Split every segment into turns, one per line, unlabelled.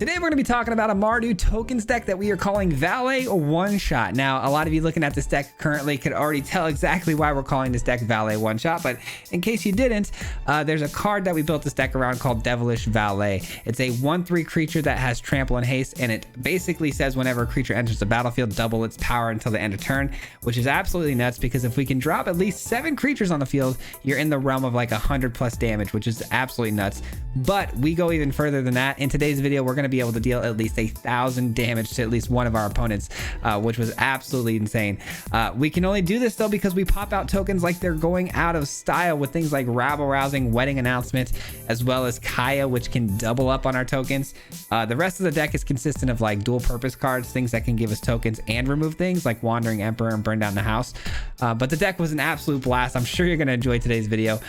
Today we're going to be talking about a MARDU tokens deck that we are calling Valet One Shot. Now, a lot of you looking at this deck currently could already tell exactly why we're calling this deck Valet One Shot, but in case you didn't, there's a card that we built this deck around called Devilish Valet. It's a 1/3 creature that has trample and haste, and it basically says whenever a creature enters the battlefield, double its power until the end of turn, which is absolutely nuts because if we can drop at least 7 creatures on the field, you're in the realm of like 100 plus damage, which is absolutely nuts. But we go even further than that. In today's video, we're going to be able to deal at least 1,000 damage to at least one of our opponents, which was absolutely insane. We can only do this though because we pop out tokens like they're going out of style with things like Rabble Rousing, Wedding Announcement, as well as Kaya, which can double up on our tokens. The rest of the deck is consistent of like dual purpose cards, things that can give us tokens and remove things like Wandering Emperor and Burn Down the House. But the deck was an absolute blast. I'm sure you're going to enjoy today's video.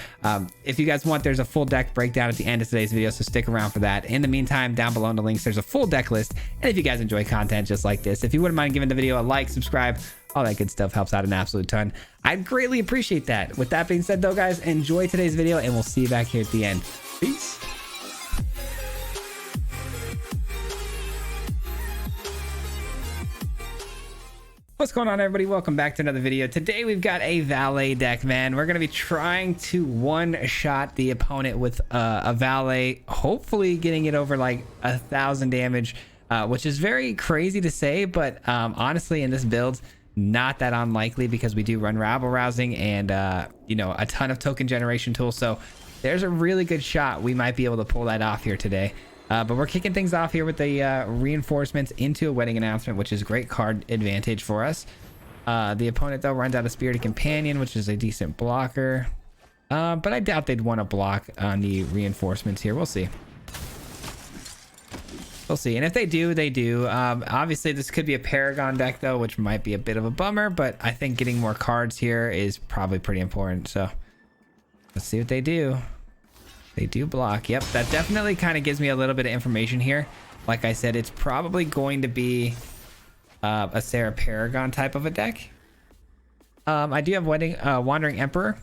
If you guys want, there's a full deck breakdown at the end of today's video, so stick around for that. In the meantime, down below in the links, there's a full deck list. And if you guys enjoy content just like this, if you wouldn't mind giving the video a like, subscribe, all that good stuff helps out an absolute ton. I'd greatly appreciate that. With that being said though, guys, enjoy today's video and we'll see you back here at the end. Peace. What's going on, everybody? Welcome back to another video. Today we've got a Valet deck, man. We're going to be trying to one-shot the opponent with a Valet, hopefully getting it over like 1,000 damage, which is very crazy to say, but honestly in this build, not that unlikely because we do run Rabble Rousing and you know, a ton of token generation tools. So there's a really good shot we might be able to pull that off here today. But we're kicking things off here with the reinforcements into a Wedding Announcement, which is great card advantage for us. The opponent, though, runs out of Spirited Companion, which is a decent blocker. But I doubt they'd want to block on the reinforcements here. We'll see. We'll see. And if they do, they do. Obviously, this could be a Paragon deck, though, which might be a bit of a bummer. But I think getting more cards here is probably pretty important. So let's see what they do. They do block. Yep, that definitely kind of gives me a little bit of information here. Like I said, it's probably going to be a Sarah Paragon type of a deck. I do have Wandering Emperor.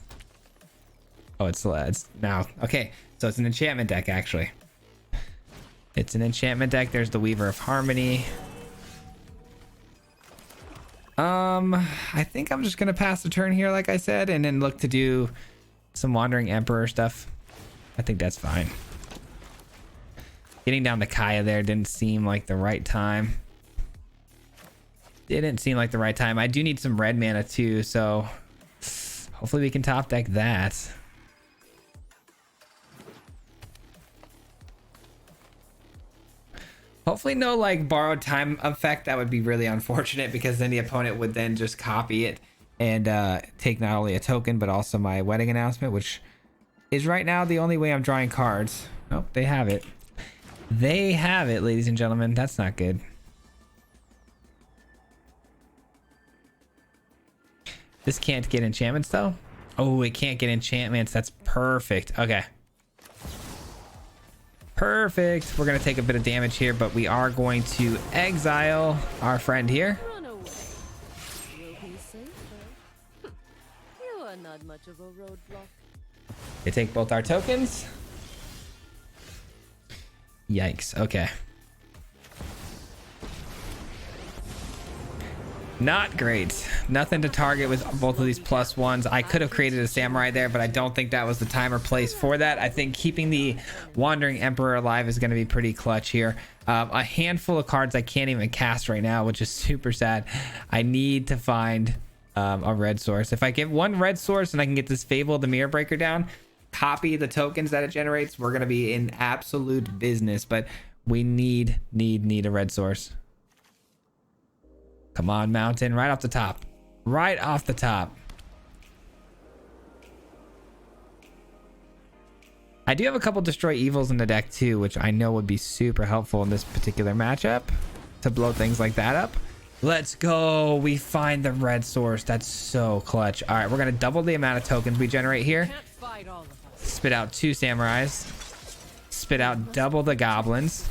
Oh, it's now. Okay, so it's an enchantment deck, actually. It's an enchantment deck. There's the Weaver of Harmony. I think I'm just going to pass the turn here, like I said, and then look to do some Wandering Emperor stuff. I think that's fine. Getting down to Kaya there didn't seem like the right time. Didn't seem like the right time. I do need some red mana too, so hopefully we can top deck that. Hopefully no like borrowed time effect. That would be really unfortunate because then the opponent would then just copy it and take not only a token but also my Wedding Announcement, which is right now the only way I'm drawing cards. Oh, they have it. They have it, ladies and gentlemen. That's not good. This can't get enchantments though. Oh, it can't get enchantments. That's perfect. Okay. Perfect. We're going to take a bit of damage here, but we are going to exile our friend here.
Run away. You'll be safer. You are not much of a roadblock.
They take both our tokens. Yikes. Okay. Not great. Nothing to target with both of these +1s. I could have created a samurai there, but I don't think that was the time or place for that. I think keeping the Wandering Emperor alive is going to be pretty clutch here. A handful of cards I can't even cast right now, which is super sad. I need to find a red source. If I get one red source and I can get this Fable of the Mirror Breaker down, copy the tokens that it generates, we're going to be in absolute business. But we need a red source. Come on, Mountain. Right off the top. Right off the top. I do have a couple Destroy Evils in the deck too, which I know would be super helpful in this particular matchup to blow things like that up. Let's go. We find the red source. That's so clutch. All right, we're going to double the amount of tokens we generate here. Spit out 2 samurais. Spit out double the goblins.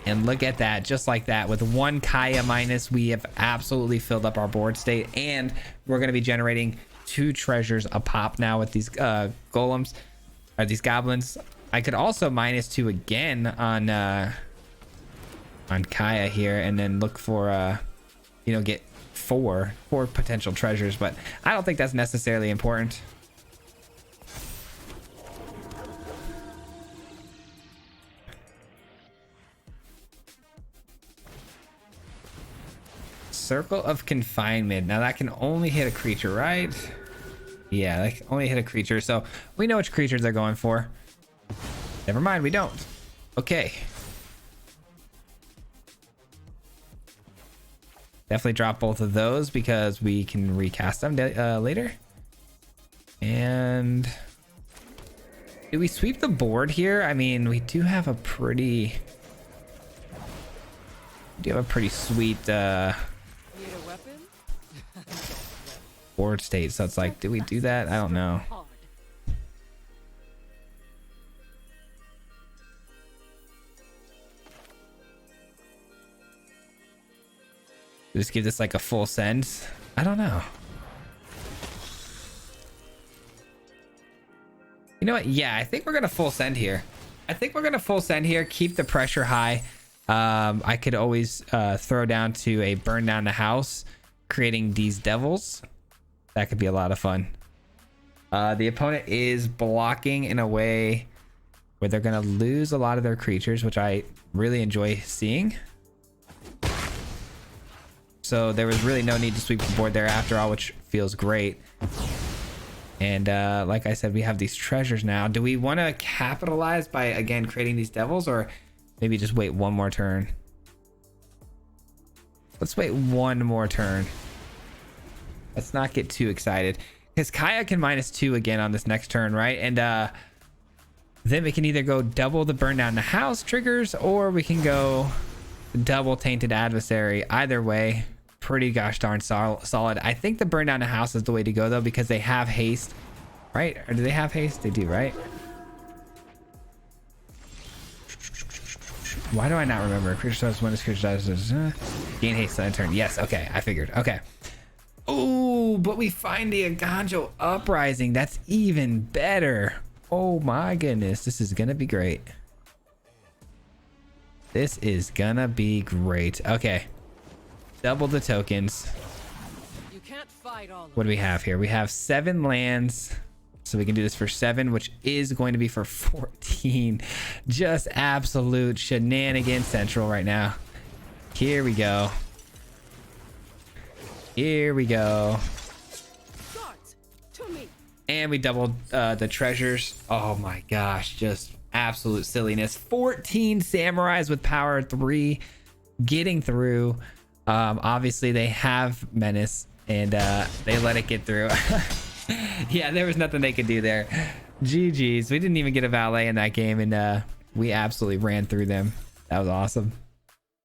And look at that, just like that, with 1 Kaya minus, we have absolutely filled up our board state, and we're going to be generating 2 treasures a pop now with these golems, or these goblins. I could also -2 again on Kaya here, and then look for you know, get four potential treasures, but I don't think that's necessarily important. Circle of Confinement. Now that can only hit a creature, right? Yeah, that can only hit a creature, so we know which creatures they're going for. Never mind, we don't. Okay. Definitely drop both of those because we can recast them later. And do we sweep the board here? I mean, we do have a pretty sweet
Need a weapon?
board state, so it's like, do we do that? I don't know.
Hard.
Just give this like a full send. I don't know. You know what? Yeah, I think we're gonna full send here. Keep the pressure high. I could always throw down to a burn down the house, creating these devils. That could be a lot of fun. The opponent is blocking in a way where they're gonna lose a lot of their creatures, which I really enjoy seeing. So there was really no need to sweep the board there after all, which feels great. And like I said, we have these treasures now. Do we want to capitalize by, again, creating these devils, or maybe just wait one more turn? Let's wait one more turn. Let's not get too excited, because Kaya can -2 again on this next turn, right? And then we can either go double the burn down the house triggers, or we can go double Tainted Adversary. Either way, pretty gosh darn solid. I think the burn down the house is the way to go, though, because they have haste, right? Or do they have haste? They do, right? Why do I not remember? Creature starts when this creature dies. Gain haste on a turn. Yes, okay, I figured. Okay. Oh, but we find the Aganjo Uprising. That's even better. Oh my goodness, this is gonna be great. This is gonna be great. Okay. Double the tokens.
You can't fight all
What do we have here? We have 7 lands. So we can do this for 7, which is going to be for 14. Just absolute shenanigans central right now. Here we go. Here we go.
Guards, to me.
And we doubled the treasures. Oh my gosh, just absolute silliness. 14 samurais with power 3 getting through. Obviously they have menace, and they let it get through. Yeah, there was nothing they could do there. GG's. We didn't even get a valet in that game, and we absolutely ran through them. That was awesome.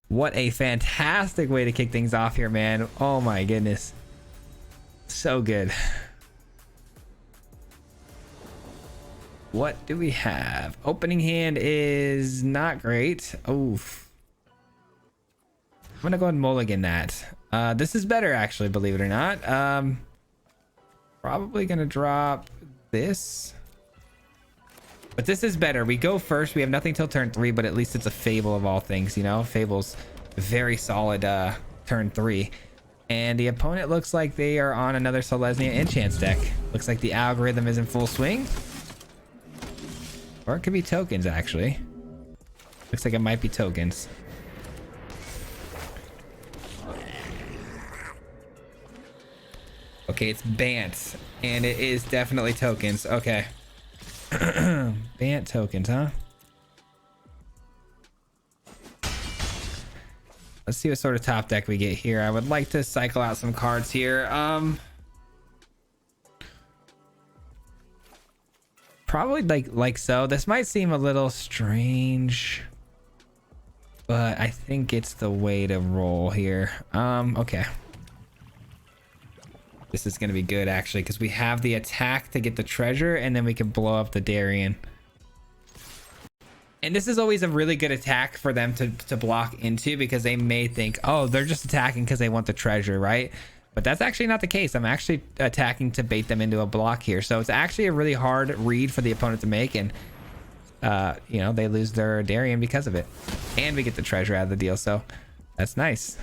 What a fantastic way to kick things off here, man. Oh my goodness, so good. What do we have? Opening hand is not great. Oof. I'm gonna go ahead and mulligan that. This is better, actually, believe it or not. Probably gonna drop this, but this is better. We go first. We have nothing till turn 3, but at least it's a Fable of all things, you know. Fable's very solid turn 3, and the opponent looks like they are on another Selesnya Enchants deck. Looks like the algorithm is in full swing, or it could be tokens, actually. Looks like it might be tokens. Okay, it's Bant, and it is definitely tokens. Okay. Bant tokens, huh? Let's see what sort of top deck we get here. I would like to cycle out some cards here. Probably like so. This might seem a little strange, but I think it's the way to roll here. Okay. This is going to be good, actually, because we have the attack to get the treasure, and then we can blow up the Darien. And this is always a really good attack for them to block into, because they may think, oh, they're just attacking because they want the treasure, right? But that's actually not the case. I'm actually attacking to bait them into a block here. So it's actually a really hard read for the opponent to make, and you know, they lose their Darien because of it, and we get the treasure out of the deal, so that's nice.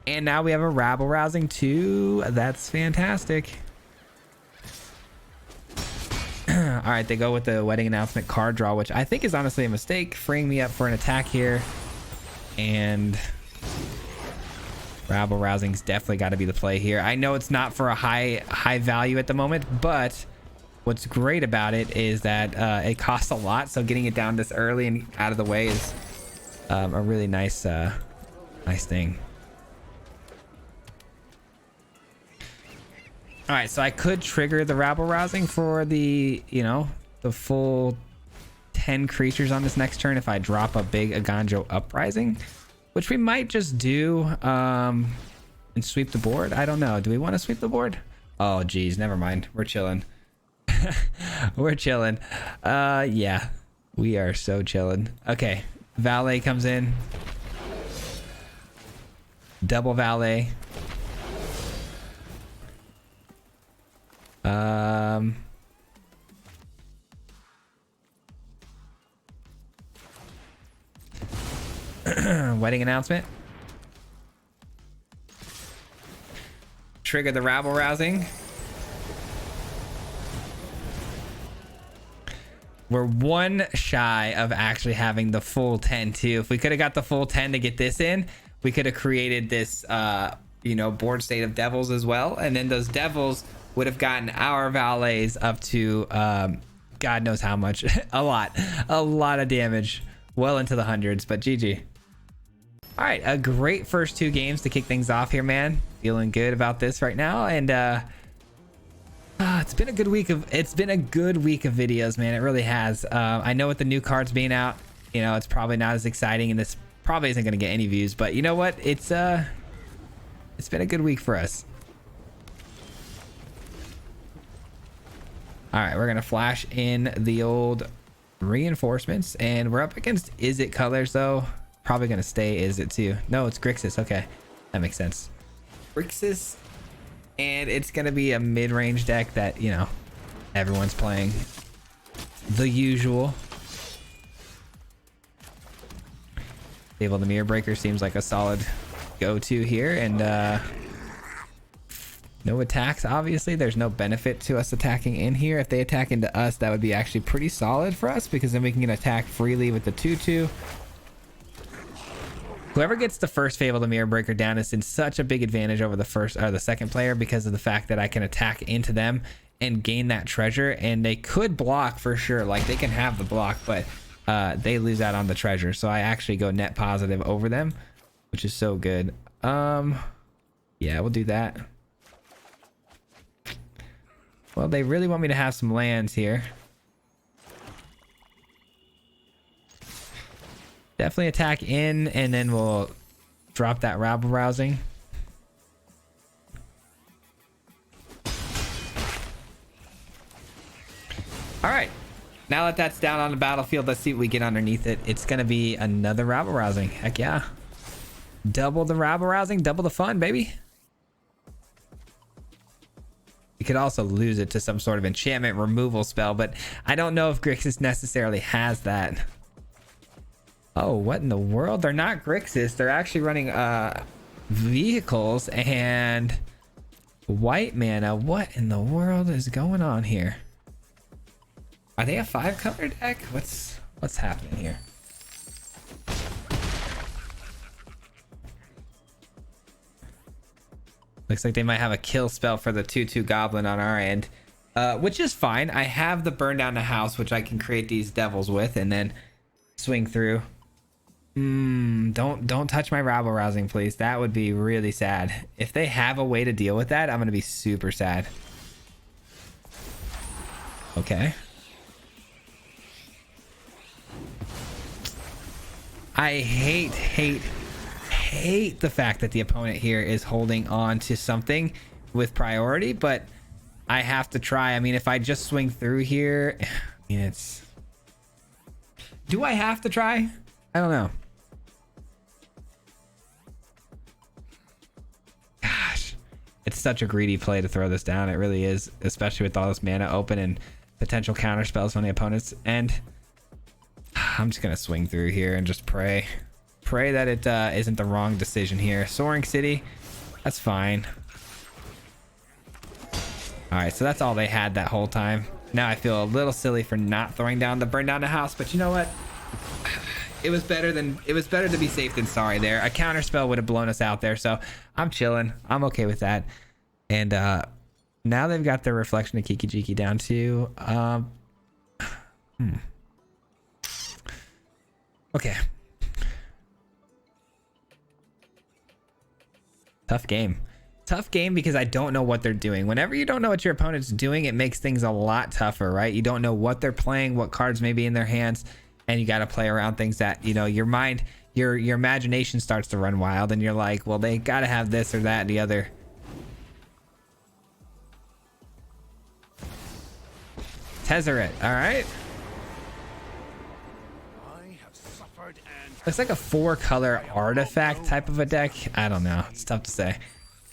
And now we have a rabble rousing too. That's fantastic. All right, they go with the wedding announcement card draw, which I think is honestly a mistake, freeing me up for an attack here. And rabble rousing's definitely got to be the play here. I know it's not for a high value at the moment, but what's great about it is that it costs a lot, so getting it down this early and out of the way is a really nice thing. All right, so I could trigger the rabble rousing for the, you know, the full 10 creatures on this next turn if I drop a big Aganjo Uprising, which we might just do and sweep the board. I don't know. Do we want to sweep the board? Oh, geez, never mind. We're chilling. We're chilling. Yeah, we are so chilling. Okay, Valet comes in. Double Valet. Wedding announcement. Trigger the rabble rousing. We're one shy of actually having the full 10 too. If we could have got the full 10 to get this in, we could have created this you know, board state of devils as well, and then those devils would have gotten our valets up to God knows how much. a lot of damage, well into the hundreds, but GG. All right, a great first 2 games to kick things off here, man. Feeling good about this right now, and it's been a good week of videos, man. It really has. I know with the new cards being out, you know, it's probably not as exciting, and this probably isn't going to get any views, but you know what, it's been a good week for us. All right, we're gonna flash in the old reinforcements, and we're up against Is It colors though. Probably gonna stay Is It too. No, it's Grixis. Okay, that makes sense. Grixis, and it's gonna be a mid-range deck that, you know, everyone's playing. The usual. Fable the Mirror Breaker seems like a solid go-to here, and no attacks, obviously. There's no benefit to us attacking in here. If they attack into us, that would be actually pretty solid for us, because then we can attack freely with the 2/2. Whoever gets the first Fable the Mirror Breaker down is in such a big advantage over the first or the second player, because of the fact that I can attack into them and gain that treasure, and they could block for sure. Like, they can have the block, but they lose out on the treasure. So I actually go net positive over them, which is so good. Yeah, we'll do that. Well, they really want me to have some lands here. Definitely attack in, and then we'll drop that rabble rousing. All right, now that that's down on the battlefield, let's see what we get underneath it. It's gonna be another rabble rousing. Heck yeah. Double the rabble rousing, double the fun, baby. You could also lose it to some sort of enchantment removal spell, but I don't know if Grixis necessarily has that. Oh, what in the world? They're not Grixis. They're actually running vehicles and white mana. What in the world is going on here? Are they a 5-color deck? What's happening here? Looks like they might have a kill spell for the 2/2 goblin on our end, which is fine. I have the burn down the house, which I can create these devils with and then swing through. Don't touch my rabble rousing, please. That would be really sad. If they have a way to deal with that, I'm gonna be super sad. Okay. I hate the fact that the opponent here is holding on to something with priority, but I have to try. I mean, if I just swing through here, I mean, it's... Do I have to try? I don't know. Gosh, it's such a greedy play to throw this down. It really is, especially with all this mana open and potential counter spells on the opponent's end. I'm just gonna swing through here and just pray that it isn't the wrong decision here. Soaring City, that's fine. All right, so that's all they had that whole time. Now I feel a little silly for not throwing down the burn down the house, but you know what? It was better to be safe than sorry there. A counter spell would have blown us out there, so I'm chilling. I'm okay with that. And now they've got their reflection of Kiki Jiki down to okay. Tough game. Tough game because I don't know what they're doing. Whenever you don't know what your opponent's doing, it makes things a lot tougher, right? You don't know what they're playing, what cards may be in their hands, and you got to play around things that, you know, your mind, your imagination starts to run wild, and you're like, well, they got to have this or that and the other. Tezzeret, all right. Looks like a 4-color artifact type of a deck. I don't know. It's tough to say.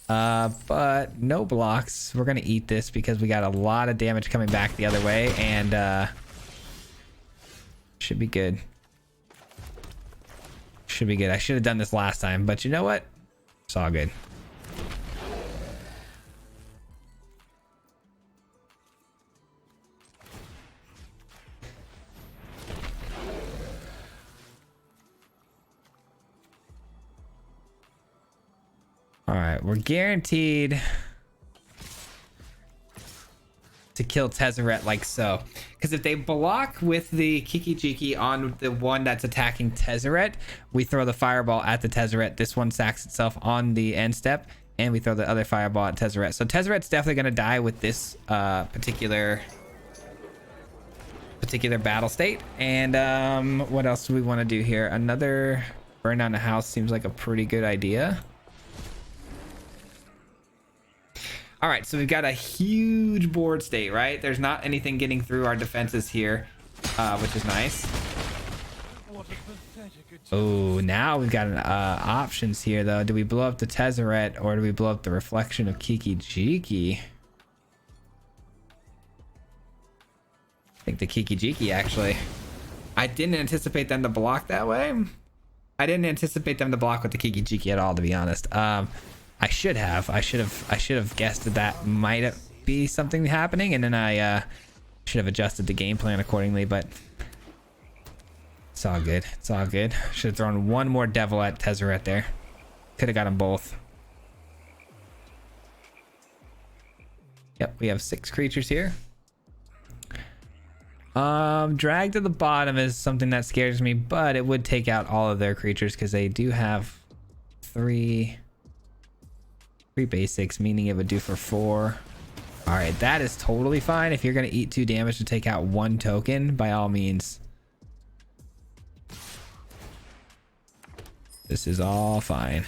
But no blocks. We're gonna eat this because we got a lot of damage coming back the other way, and should be good. Should be good. I should have done this last time, but you know what? It's all good. All right, we're guaranteed to kill Tezzeret like so. Because if they block with the Kiki Jiki on the one that's attacking Tezzeret, we throw the fireball at the Tezzeret. This one sacks itself on the end step, and we throw the other fireball at Tezzeret. So Tezzeret's definitely going to die with this particular battle state. And what else do we want to do here? Another burn down the house seems like a pretty good idea. All right, so we've got a huge board state, right? There's not anything getting through our defenses here, which is nice. Oh, now we've got options here, though. Do we blow up the Tezzeret, or do we blow up the reflection of Kiki Jiki? I think the Kiki Jiki, actually. I didn't anticipate them to block that way. I didn't anticipate them to block with the Kiki Jiki at all, to be honest. I should have guessed that might be something happening, and then I should have adjusted the game plan accordingly, but it's all good. It's all good. Should have thrown one more devil at Tezzeret there. Could have got them both. Yep, we have 6 creatures here. Drag to the bottom is something that scares me, but it would take out all of their creatures because they do have 3 basics, meaning it would do for 4. All right, that is totally fine. If you're going to eat 2 damage to take out 1 token, by all means. This is all fine.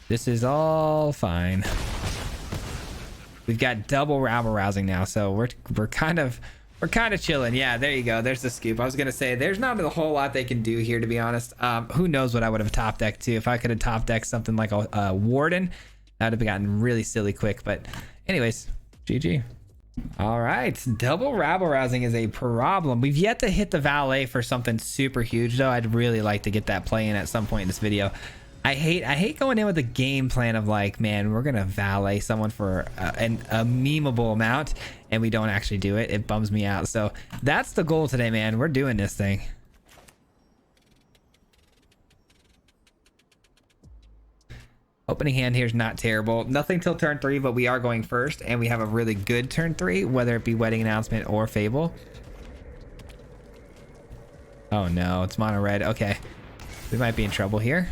This is all fine. We've got double rabble rousing now, so we're kind of chilling. Yeah, there you go. There's the scoop. I was gonna say there's not a whole lot they can do here, to be honest. Who knows what I would have top decked too. If I could have top decked something like a warden, that would have gotten really silly quick. But anyways, GG. All right, double rabble rousing is a problem. We've yet to hit the valet for something super huge, though. I'd really like to get that play in at some point in this video. I hate going in with a game plan of like, man, we're gonna valet someone for a memeable amount, and we don't actually do it. It bums me out. So that's the goal today, man. We're doing this thing. Opening hand here is not terrible. Nothing till turn 3, but we are going first, and we have a really good turn 3, whether it be Wedding Announcement or Fable. Oh no, it's mono red. Okay, we might be in trouble here.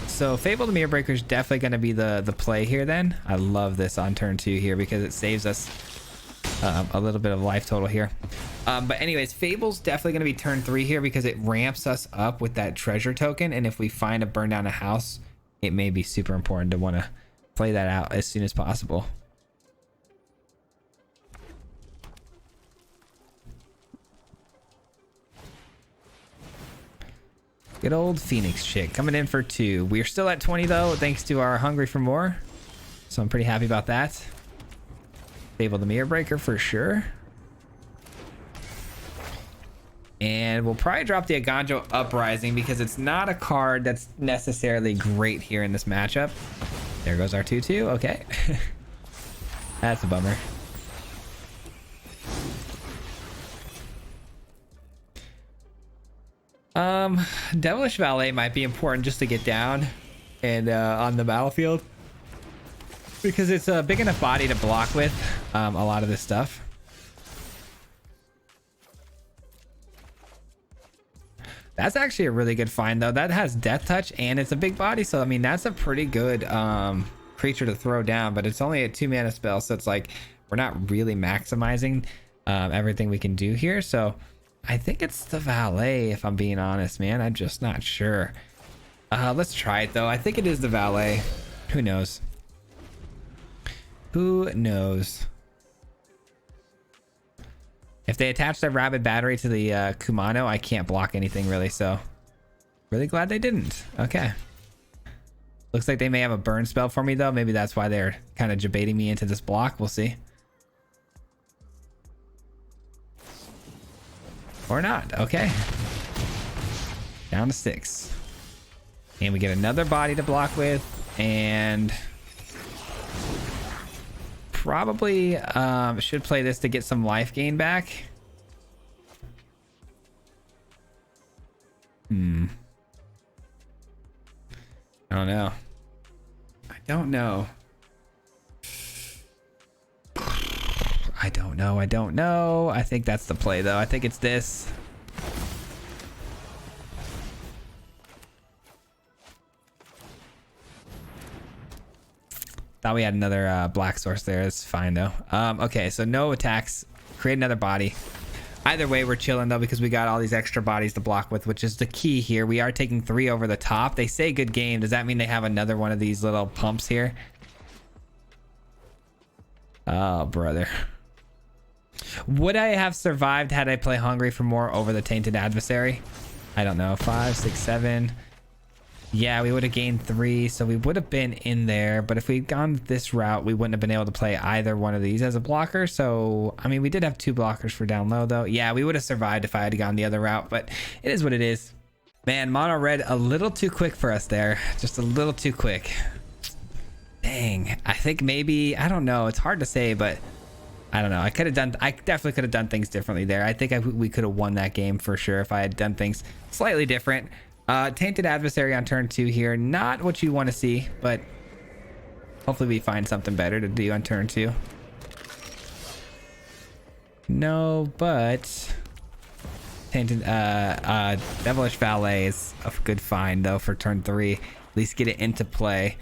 So Fable the Mirror Breaker is definitely going to be the play here then. I love this on turn 2 here because it saves us a little bit of life total here. But anyways, Fable's definitely going to be turn 3 here because it ramps us up with that treasure token. And if we find a burn down a house, it may be super important to want to play that out as soon as possible. Good old Phoenix chick coming in for 2. We're still at 20 though, thanks to our Hungry for More. So I'm pretty happy about that. Fable the Mirror Breaker for sure. And we'll probably drop the Aganjo Uprising because it's not a card that's necessarily great here in this matchup. There goes our 2/2. Okay. That's a bummer. Devilish Valet might be important just to get down and on the battlefield because it's a big enough body to block with a lot of this stuff. That's actually a really good find though. That has Death Touch and it's a big body, so I mean that's a pretty good creature to throw down, but it's only a 2-mana spell, so it's like we're not really maximizing everything we can do here. So I think it's the Valet, if I'm being honest, man. I'm just not sure. Let's try it though. I think it is the Valet. Who knows? Who knows? If they attach their Rabid Battery to the Kumano, I can't block anything really, so really glad they didn't. Okay. Looks like they may have a burn spell for me though. Maybe that's why they're kind of debating me into this block. We'll see. Or not. Okay. Down to 6. And we get another body to block with, and probably should play this to get some life gain back. I don't know. I don't know. I think that's the play though. I think it's this. Thought we had another black source there. It's fine though. Okay, so no attacks. Create another body. Either way, we're chilling though because we got all these extra bodies to block with, which is the key here. We are taking 3 over the top. They say good game. Does that mean they have another one of these little pumps here? Oh, brother. Would I have survived had I played Hungry for More over the Tainted Adversary? I don't know. 5, 6, 7. Yeah, we would have gained 3, so we would have been in there. But if we'd gone this route, we wouldn't have been able to play either one of these as a blocker. So, I mean, we did have 2 blockers for down low, though. Yeah, we would have survived if I had gone the other route, but it is what it is. Man, mono red a little too quick for us there. Just a little too quick. Dang. I think maybe, I don't know. It's hard to say, but I don't know. I definitely could have done things differently there. I think we could have won that game for sure if I had done things slightly different. Tainted Adversary on turn 2 here. Not what you want to see, but hopefully we find something better to do on turn 2. No, but Tainted Devilish Valet is a good find though for turn 3. At least get it into play.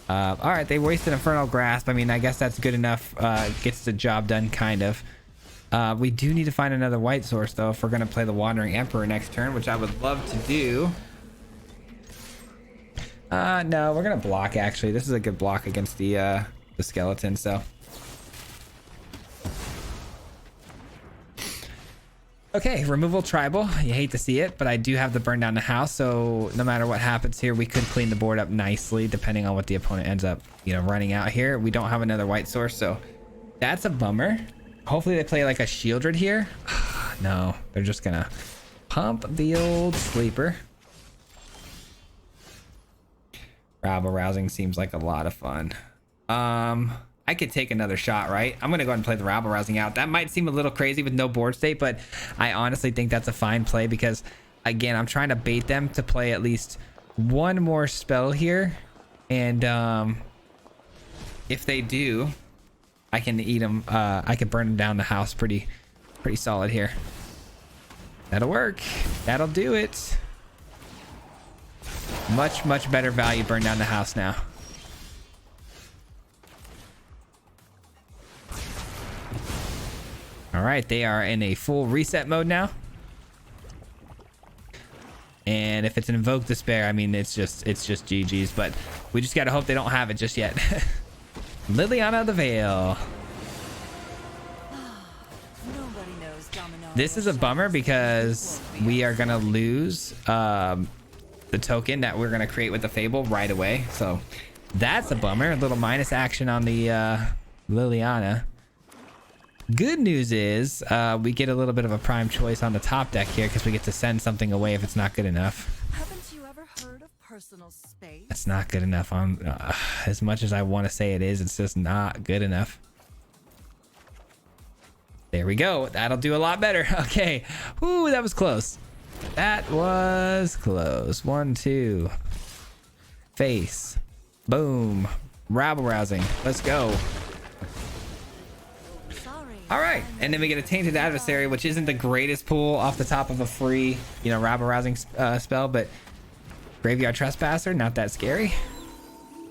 All right, they wasted Infernal Grasp. I mean, I guess that's good enough. Gets the job done, kind of. We do need to find another white source, though, if we're going to play the Wandering Emperor next turn, which I would love to do. No, we're going to block, actually. This is a good block against the skeleton, so. Okay, removal tribal. You hate to see it, but I do have the burn down the house, so no matter what happens here, we could clean the board up nicely, depending on what the opponent ends up, running out here. We don't have another white source, so that's a bummer. Hopefully they play like a Shieldred here. No, they're just gonna pump the old sleeper. Rabble Rousing seems like a lot of fun. I could take another shot, right? I'm gonna go ahead and play the Rabble Rousing out. That might seem a little crazy with no board state, but I honestly think that's a fine play because, again, I'm trying to bait them to play at least one more spell here, and if they do, I can eat them. I can burn down the house pretty solid here. That'll work. That'll do it. Much better value. Burn down the house now. All right, they are in a full reset mode now. And if it's an Invoke Despair, I mean, it's just GG's, but we just gotta hope they don't have it just yet. Liliana of the Veil. This is a bummer because we are gonna lose the token that we're gonna create with the Fable right away. So that's a bummer. A little minus action on the Liliana. Good news is we get a little bit of a prime choice on the top deck here because we get to send something away if it's not good enough.
Haven't you ever heard of personal space?
That's not good enough. As much as I want to say it is, it's just not good enough. There we go. That'll do a lot better. Okay. Ooh, that was close. That was close. 1, 2. Face. Boom. Rabble rousing. Let's go. All right, and then we get a Tainted Adversary, which isn't the greatest pull off the top of a free, you know, rabble rousing spell, but Graveyard Trespasser, not that scary.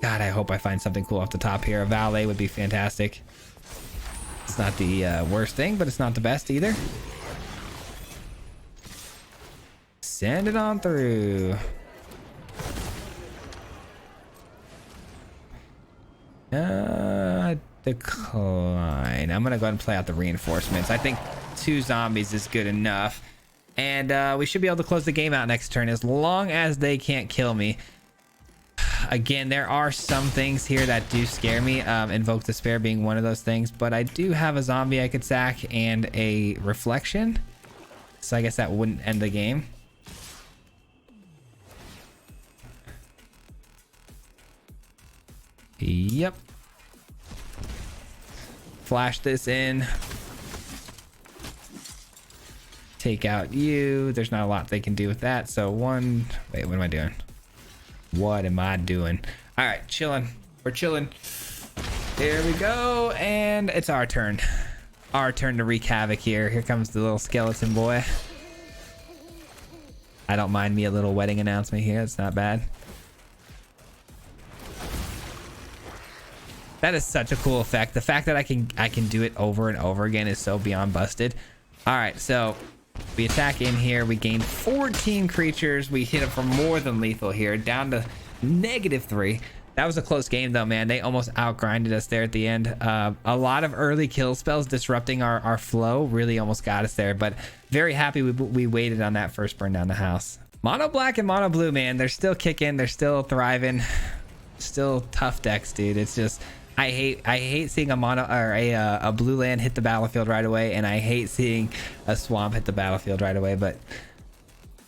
God, I hope I find something cool off the top here. A Valet would be fantastic. It's not the worst thing, but it's not the best either. Send it on through. Decline. I'm gonna go ahead and play out the reinforcements. I think 2 zombies is good enough, and we should be able to close the game out next turn as long as they can't kill me. Again, there are some things here that do scare me, Invoke Despair being one of those things, but I do have a zombie I could sack and a reflection, so I guess that wouldn't end the game. Yep. Flash this in. Take out you. There's not a lot they can do with that. So one. Wait, what am I doing? What am I doing? All right, chilling. We're chilling. There we go. And it's our turn. Our turn to wreak havoc here. Here comes the little skeleton boy. I don't mind me a little wedding announcement here. It's not bad. That is such a cool effect. The fact that I can do it over and over again is so beyond busted. All right, so we attack in here. We gain 14 creatures. We hit it for more than lethal here, down to -3. That was a close game though, man. They almost outgrinded us there at the end. A lot of early kill spells disrupting our flow really almost got us there, but very happy we waited on that first burn down the house. Mono black and mono blue, man, they're still kicking. They're still thriving. Still tough decks, dude. It's just I hate seeing a mono or a blue land hit the battlefield right away, and I hate seeing a swamp hit the battlefield right away. But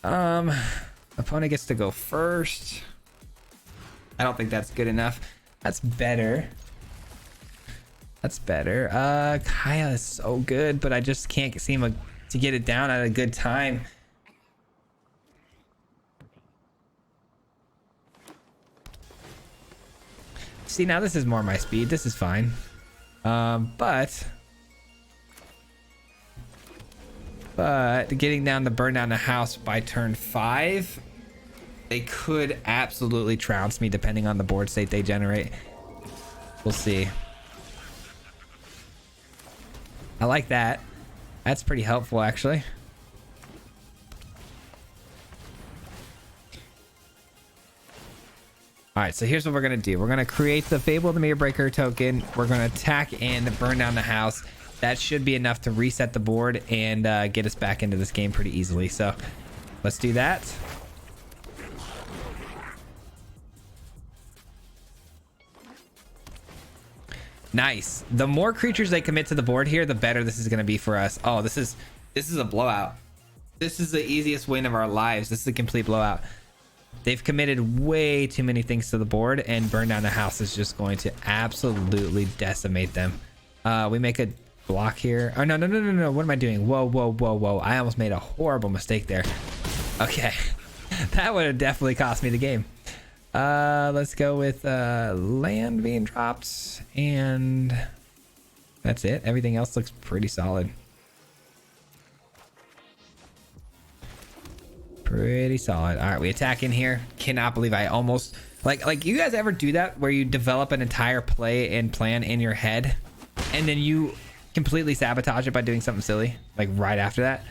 opponent gets to go first. I don't think that's good enough. That's better. That's better. Kaya is so good, but I just can't seem to get it down at a good time. See, now this is more my speed. This is fine. But getting down to burn down the house by turn 5, they could absolutely trounce me depending on the board state they generate. We'll see. I like that. That's pretty helpful, actually. All right, so here's what we're gonna do. We're gonna create the Fable of the Mirror Breaker token. We're gonna attack and burn down the house. That should be enough to reset the board and get us back into this game pretty easily. So let's do that. Nice. The more creatures they commit to the board here, the better this is gonna be for us. Oh, this is a blowout. This is the easiest win of our lives. This is a complete blowout. They've committed way too many things to the board, and burn down the house is just going to absolutely decimate them. We make a block here. Oh, no. What am I doing? Whoa. I almost made a horrible mistake there. Okay. That would have definitely cost me the game. Let's go with land being dropped, and that's it. Everything else looks pretty solid. Pretty solid. All right, we attack in here. Cannot believe I almost like you guys ever do that where you develop an entire play and plan in your head and then you completely sabotage it by doing something silly like right after that?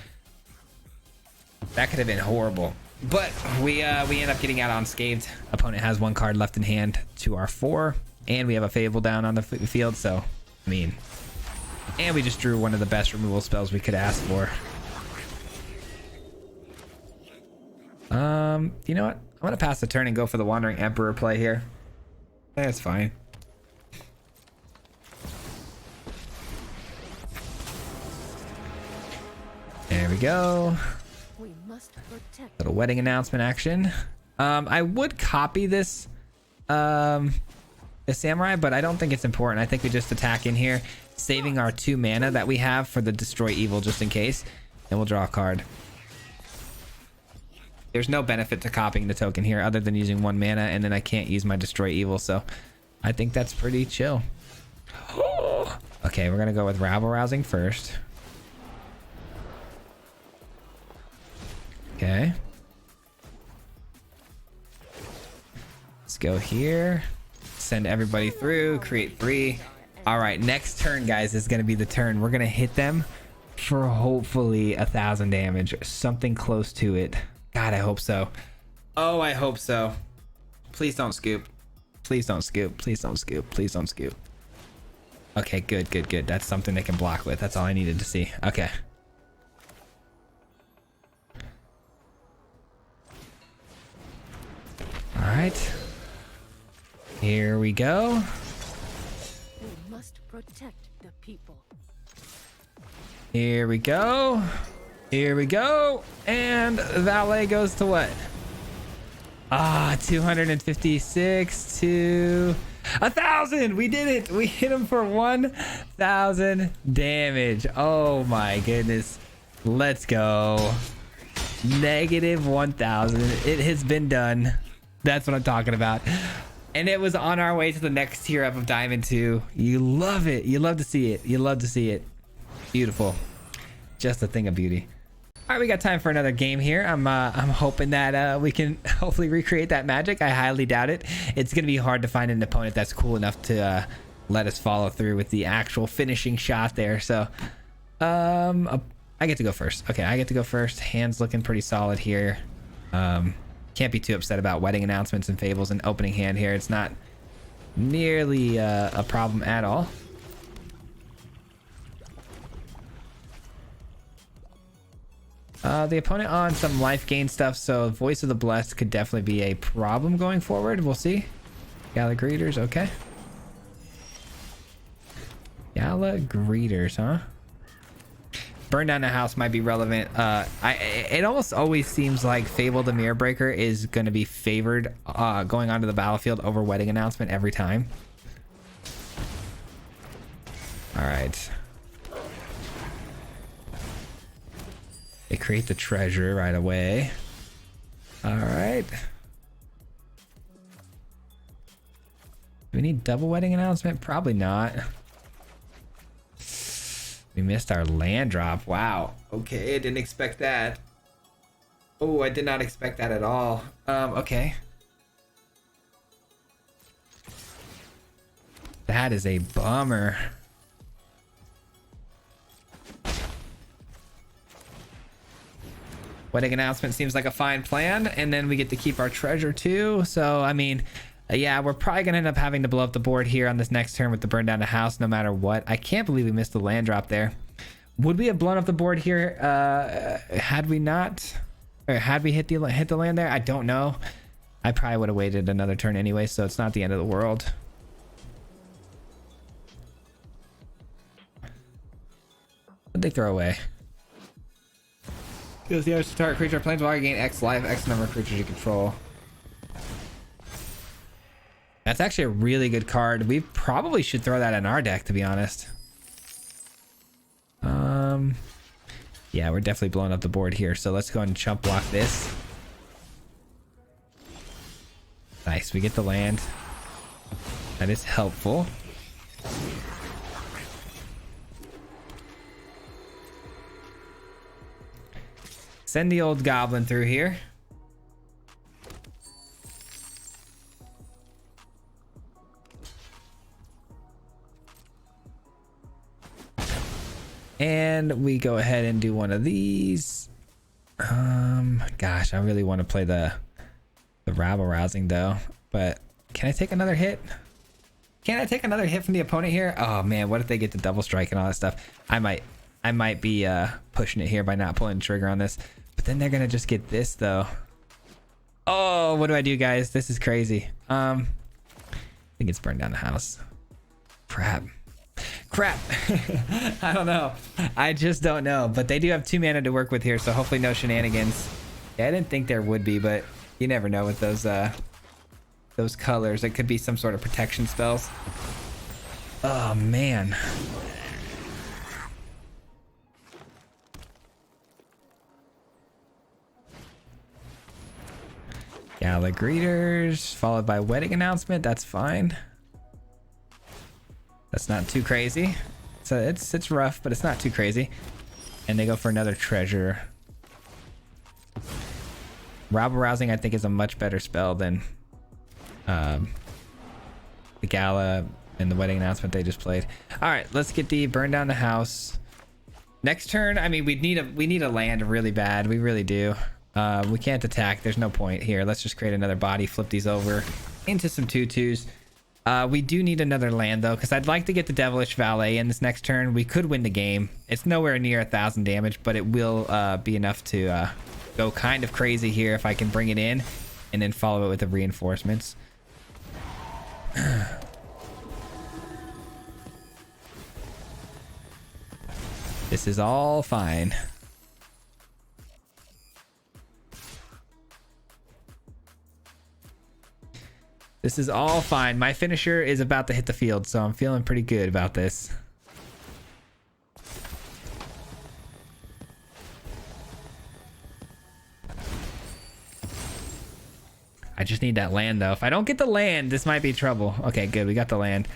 That could have been horrible, but we end up getting out unscathed. Opponent has 1 card left in hand to our 4, and we have a Fable down on the field, so I mean, and we just drew one of the best removal spells we could ask for. You know what? I'm gonna pass the turn and go for the Wandering Emperor play here. That's fine. go.
We must protect.
Little wedding announcement action. I would copy this the samurai, but I don't think it's important. I think we just attack in here, saving our 2 mana that we have for the destroy evil just in case, and we'll draw a card. There's no benefit to copying the token here other than using 1 mana, and then I can't use my destroy evil, so I think that's pretty chill. Okay, we're gonna go with rabble rousing first. Okay. Let's go here. Send everybody through. Create 3. All right, next turn, guys, is going to be the turn. We're going to hit them for hopefully 1,000 damage. Something close to it. God, I hope so. Oh, I hope so. Please don't scoop. Please don't scoop. Please don't scoop. Please don't scoop. Okay, good, good, good. That's something they can block with. That's all I needed to see. Okay. All right. Here we go.
We must protect the people.
Here we go. Here we go. And valet goes to what? 256 to 1,000. We did it. We hit him for 1,000 damage. Oh my goodness. Let's go. Negative 1,000. It has been done. That's what I'm talking about. And it was on our way to the next tier up of Diamond 2. You love it. You love to see it. You love to see it. Beautiful. Just a thing of beauty. All right, we got time for another game here. I'm hoping that we can hopefully recreate that magic. I highly doubt it. It's going to be hard to find an opponent that's cool enough to let us follow through with the actual finishing shot there. So I get to go first. Okay, I get to go first. Hand's looking pretty solid here. Can't be too upset about wedding announcements and fables and opening hand here. It's not nearly a problem at all. The opponent on some life gain stuff, so Voice of the Blessed could definitely be a problem going forward. We'll see. Gala Greeters, okay. Gala Greeters, huh? Burn down the house might be relevant. It almost always seems like Fable the Mirror Breaker is going to be favored going onto the battlefield over wedding announcement every time. All right. They create the treasure right away. All right. Do we need double wedding announcement? Probably not. We missed our land drop. Wow. Okay, I didn't expect that. Oh, I did not expect that at all. Okay. That is a bummer. Wedding announcement seems like a fine plan, and then we get to keep our treasure too. So, I mean, yeah, we're probably gonna end up having to blow up the board here on this next turn with the burn down the house no matter what. I can't believe we missed the land drop there. Would we have blown up the board here had we not, or had we hit the land there? I don't know. I probably would have waited another turn anyway, so it's not the end of the world. What'd they throw away? Skills the to target creature planeswalker, gain X life, X number of creatures you control. That's actually a really good card. We probably should throw that in our deck, to be honest. Yeah, we're definitely blowing up the board here. So let's go ahead and chump block this. Nice, we get the land. That is helpful. Send the old goblin through here. And we go ahead and do one of these. Gosh, I really want to play the rabble rousing though. But can I take another hit? Can I take another hit from the opponent here? Oh man, what if they get the double strike and all that stuff? I might be pushing it here by not pulling the trigger on this. But then they're gonna just get this though. Oh, what do I do, guys? This is crazy. I think it's burned down the house. Crap. crap. I don't know. I just don't know. But they do have 2 mana to work with here, so hopefully no shenanigans. Yeah, I didn't think there would be, but you never know with those colors. It could be some sort of protection spells. Oh man. Gala greeters followed by wedding announcement. That's fine. That's not too crazy. So it's rough, but it's not too crazy. And they go for another treasure. Rabble rousing I think is a much better spell than the gala and the wedding announcement they just played. All right, let's get the burn down the house. Next turn, I mean we need a land really bad. We really do. We can't attack. There's no point here. Let's just create another body, flip these over into some 2/2s. We do need another land though, because I'd like to get the Devilish Valet in this next turn. We could win the game. It's nowhere near 1,000 damage, but it will be enough to go kind of crazy here if I can bring it in and then follow it with the reinforcements. This is all fine. This is all fine. My finisher is about to hit the field, so I'm feeling pretty good about this. I just need that land though. If I don't get the land, this might be trouble. Okay, good. We got the land.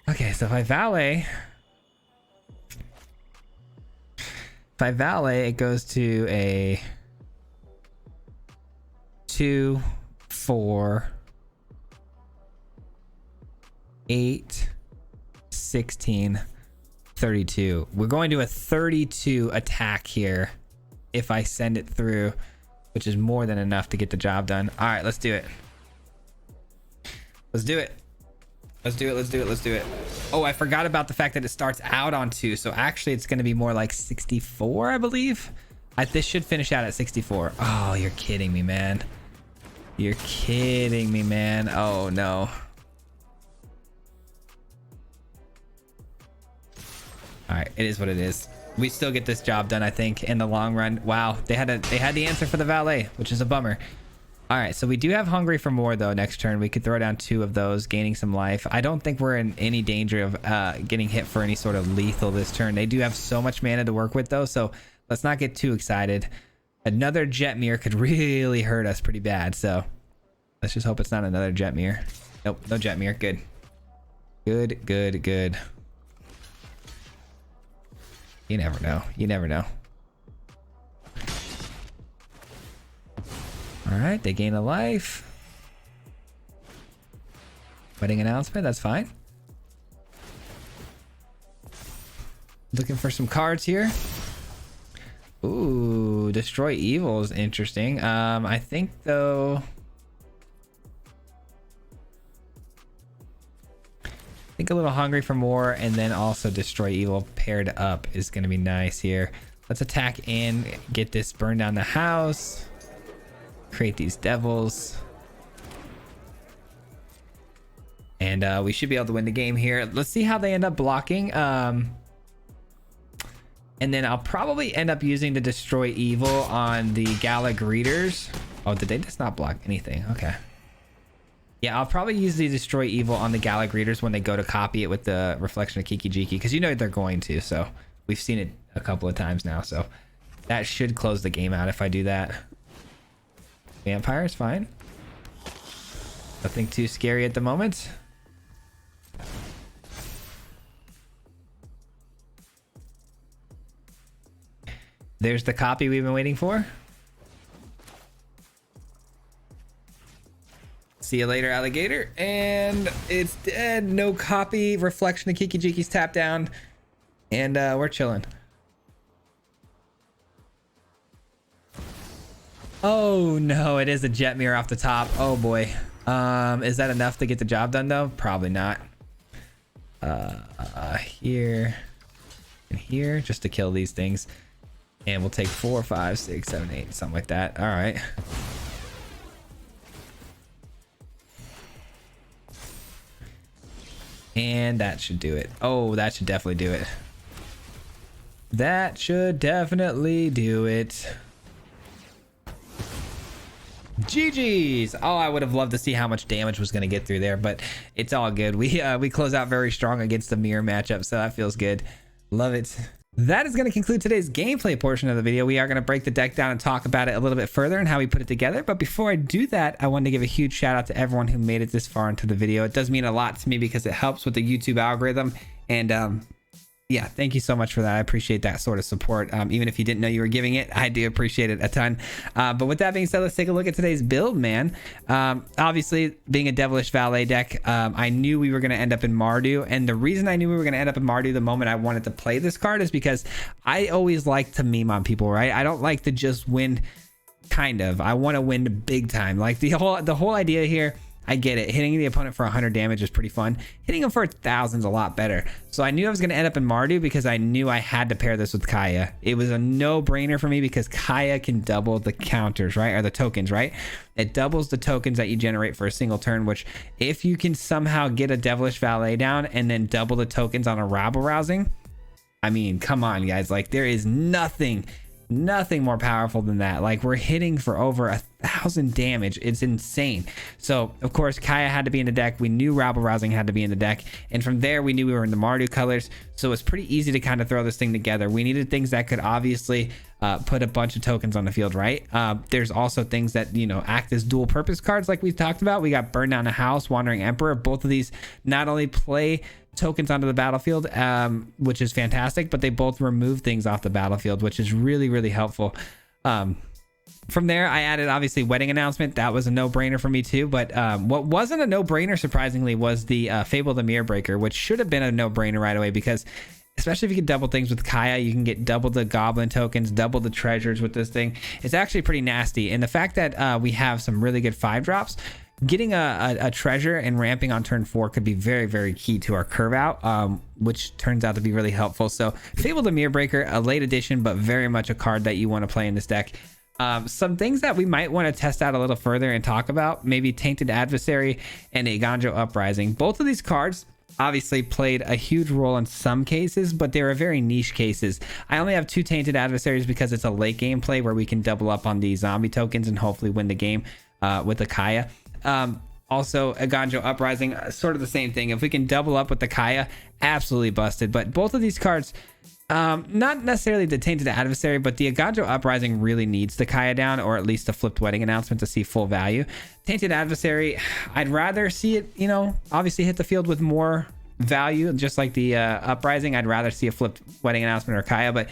Okay, so if I valet, it goes to a 2, 4, 8, 16, 32. We're going to a 32 attack here if I send it through, which is more than enough to get the job done. All right, let's do it. Let's do it. Let's do it. Let's do it. Let's do it. Oh, I forgot about the fact that it starts out on 2. So actually it's going to be more like 64, I believe. This should finish out at 64. Oh, you're kidding me, man. You're kidding me, man. Oh, no. All right, it is what it is. We still get this job done, I think, in the long run. Wow, they had the answer for the valet, which is a bummer. All right, so we do have hungry for more though. Next turn, we could throw down 2 of those, gaining some life. I don't think we're in any danger of getting hit for any sort of lethal this turn. They do have so much mana to work with though, so let's not get too excited. Another Jetmir could really hurt us pretty bad, so let's just hope it's not another Jetmir. Nope, no Jetmir. Good. Good, good, good. You never know. You never know. All right, they gain a life. Wedding announcement, that's fine. Looking for some cards here. Ooh, destroy evil is interesting. I think though, I think a little hungry for more and then also destroy evil paired up is going to be nice here. Let's attack in, get this burn down the house, create these devils, and we should be able to win the game here. Let's see how they end up blocking, and then I'll probably end up using the destroy evil on the Gala greeters. Oh, did they just not block anything? Okay. Yeah, I'll probably use the destroy evil on the Gala greeters when they go to copy it with the reflection of Kiki Jiki, because you know they're going to. So we've seen it a couple of times now, so that should close the game out if I do that. Vampire is fine. Nothing too scary at the moment. There's the copy we've been waiting for. See you later, alligator. And it's dead. No copy. Reflection of Kiki Jiki's tap down. And we're chilling. Oh no, it is a Jetmir off the top. Oh boy. Is that enough to get the job done though? Probably not. Here and here just to kill these things. And we'll take 4, 5, 6, 7, 8, something like that. All right. And that should do it. Oh, that should definitely do it. That should definitely do it. GG's. Oh, I would have loved to see how much damage was going to get through there, but it's all good. We close out very strong against the mirror matchup, so that feels good. Love it. That is going to conclude today's gameplay portion of the video. We are going to break the deck down and talk about it a little bit further and how we put it together. But before I do that, I wanted to give a huge shout out to everyone who made it this far into the video. It does mean a lot to me because it helps with the YouTube algorithm. And yeah, thank you so much for that. I appreciate that sort of support. Even if you didn't know you were giving it, I do appreciate it a ton. But with that being said, let's take a look at today's build, man. Obviously, being a Devilish Valet deck, I knew we were going to end up in Mardu. And the reason I knew we were going to end up in Mardu the moment I wanted to play this card is because I always like to meme on people, right? I don't like to just win, kind of. I want to win big time. Like the whole idea here, I get it. Hitting the opponent for 100 damage is pretty fun. Hitting them for 1,000 is a lot better. So I knew I was going to end up in Mardu because I knew I had to pair this with Kaya. It was a no-brainer for me because Kaya can double the counters, right? Or the tokens, right? It doubles the tokens that you generate for a single turn, which if you can somehow get a Devilish Valet down and then double the tokens on a rabble-rousing, I mean, come on, guys. Like, there is nothing more powerful than that. Like, we're hitting for over 1,000 damage. It's insane. So of course Kaya had to be in the deck. We knew rabble rousing had to be in the deck, and from there we knew we were in the Mardu colors, so it's pretty easy to kind of throw this thing together. We needed things that could obviously put a bunch of tokens on the field, right? There's also things that, you know, act as dual purpose cards like we talked about. We got Burn Down a House, Wandering Emperor. Both of these not only play tokens onto the battlefield, which is fantastic, but they both remove things off the battlefield, which is really helpful. From there, I added obviously Wedding Announcement. That was a no-brainer for me too, but what wasn't a no-brainer, surprisingly, was the Fable the Mirror Breaker, which should have been a no-brainer right away, because especially if you can double things with Kaya, you can get double the goblin tokens, double the treasures with this thing. It's actually pretty nasty, and the fact that we have some really good 5-drops, getting a treasure and ramping on turn 4 could be very key to our curve out, which turns out to be really helpful. So Fable the Mirror Breaker, a late addition, but very much a card that you want to play in this deck. Some things that we might want to test out a little further and talk about, maybe Tainted Adversary and a Ganjo Uprising. Both of these cards obviously played a huge role in some cases, but they were very niche cases. I only have 2 Tainted Adversaries because it's a late game play where we can double up on the zombie tokens and hopefully win the game with the Kaya. Also a Ganjo Uprising, sort of the same thing. If we can double up with the Kaya, absolutely busted. But both of these cards, not necessarily the Tainted Adversary, but the Ganjo Uprising really needs the Kaya down, or at least a flipped Wedding Announcement to see full value. Tainted Adversary, I'd rather see it, you know, obviously hit the field with more value, just like the Uprising. I'd rather see a flipped Wedding Announcement or Kaya, but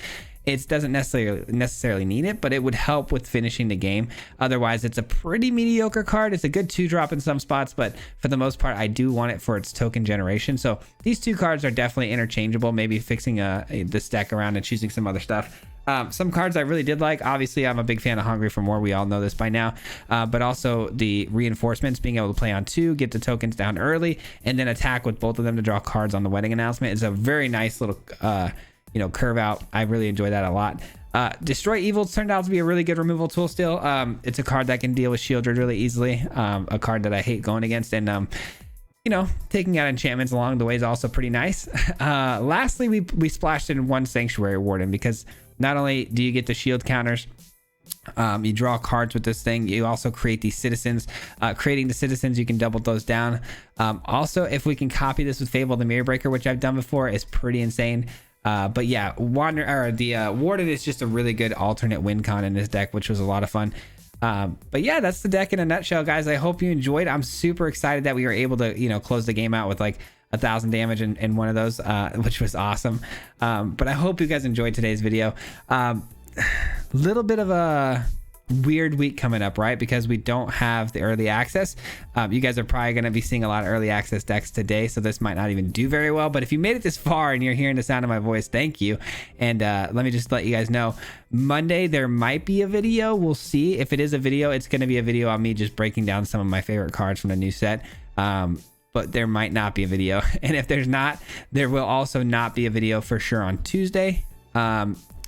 it doesn't necessarily need it, but it would help with finishing the game. Otherwise, it's a pretty mediocre card. It's a good 2-drop in some spots, but for the most part, I do want it for its token generation. So these 2 cards are definitely interchangeable, maybe fixing this deck around and choosing some other stuff. Some cards I really did like. Obviously, I'm a big fan of Hungry for More. We all know this by now. But also the reinforcements, being able to play on 2, get the tokens down early, and then attack with both of them to draw cards on the Wedding Announcement is a very nice little you know, curve out. I really enjoy that a lot. Destroy Evils turned out to be a really good removal tool still. It's a card that can deal with Shieldred really easily. A card that I hate going against, and you know, taking out enchantments along the way is also pretty nice. Lastly, we splashed in 1 Sanctuary Warden, because not only do you get the shield counters, you draw cards with this thing, you also create these citizens. Creating the citizens, you can double those down. Also, if we can copy this with Fable the Mirror Breaker, which I've done before, is pretty insane. But yeah, Warden is just a really good alternate win con in this deck, which was a lot of fun. But yeah, that's the deck in a nutshell, guys. I hope you enjoyed. I'm super excited that we were able to, you know, close the game out with like 1,000 damage in one of those, which was awesome. But I hope you guys enjoyed today's video. Little bit of a weird week coming up, right? Because we don't have the early access. You guys are probably going to be seeing a lot of early access decks today, so this might not even do very well. But if you made it this far and you're hearing the sound of my voice, thank you. And let me just let you guys know, Monday there might be a video. We'll see. If it is a video, it's going to be a video on me just breaking down some of my favorite cards from the new set. But there might not be a video. And if there's not, there will also not be a video for sure on Tuesday.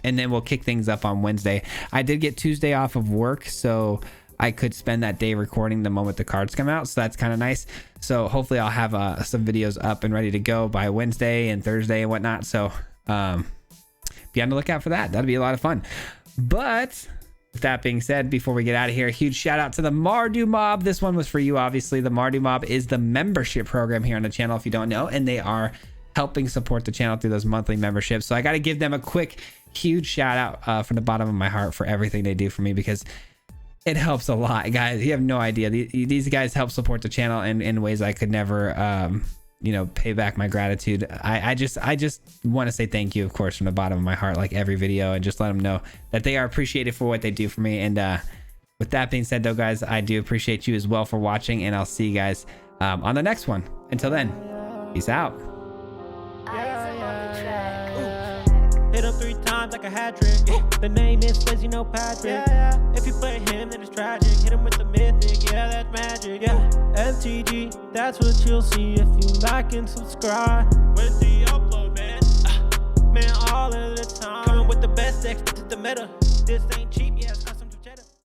And then we'll kick things up on Wednesday. I did get Tuesday off of work, so I could spend that day recording the moment the cards come out. So that's kind of nice. So hopefully I'll have some videos up and ready to go by Wednesday and Thursday and whatnot. So be on the lookout for that. That'll be a lot of fun. But with that being said, before we get out of here, a huge shout out to the MARDU Mob. This one was for you, obviously. The MARDU Mob is the membership program here on the channel, if you don't know, and they are helping support the channel through those monthly memberships. So I got to give them a quick, huge shout out from the bottom of my heart for everything they do for me, because it helps a lot, guys. You have no idea. These guys help support the channel in ways I could never, you know, pay back my gratitude. I just want to say thank you, of course, from the bottom of my heart, like every video, and just let them know that they are appreciated for what they do for me. And with that being said, though, guys, I do appreciate you as well for watching, and I'll see you guys on the next one. Until then, peace out.
Hit him 3 times like a hat trick. The name is Swayze, no Patrick. If you play him, then it's tragic. Hit him with the mythic, yeah, that's magic. MTG, that's what you'll see if you like and subscribe. With the upload, man, man, all of the time. Coming with the best decks, this is the meta. This ain't cheap.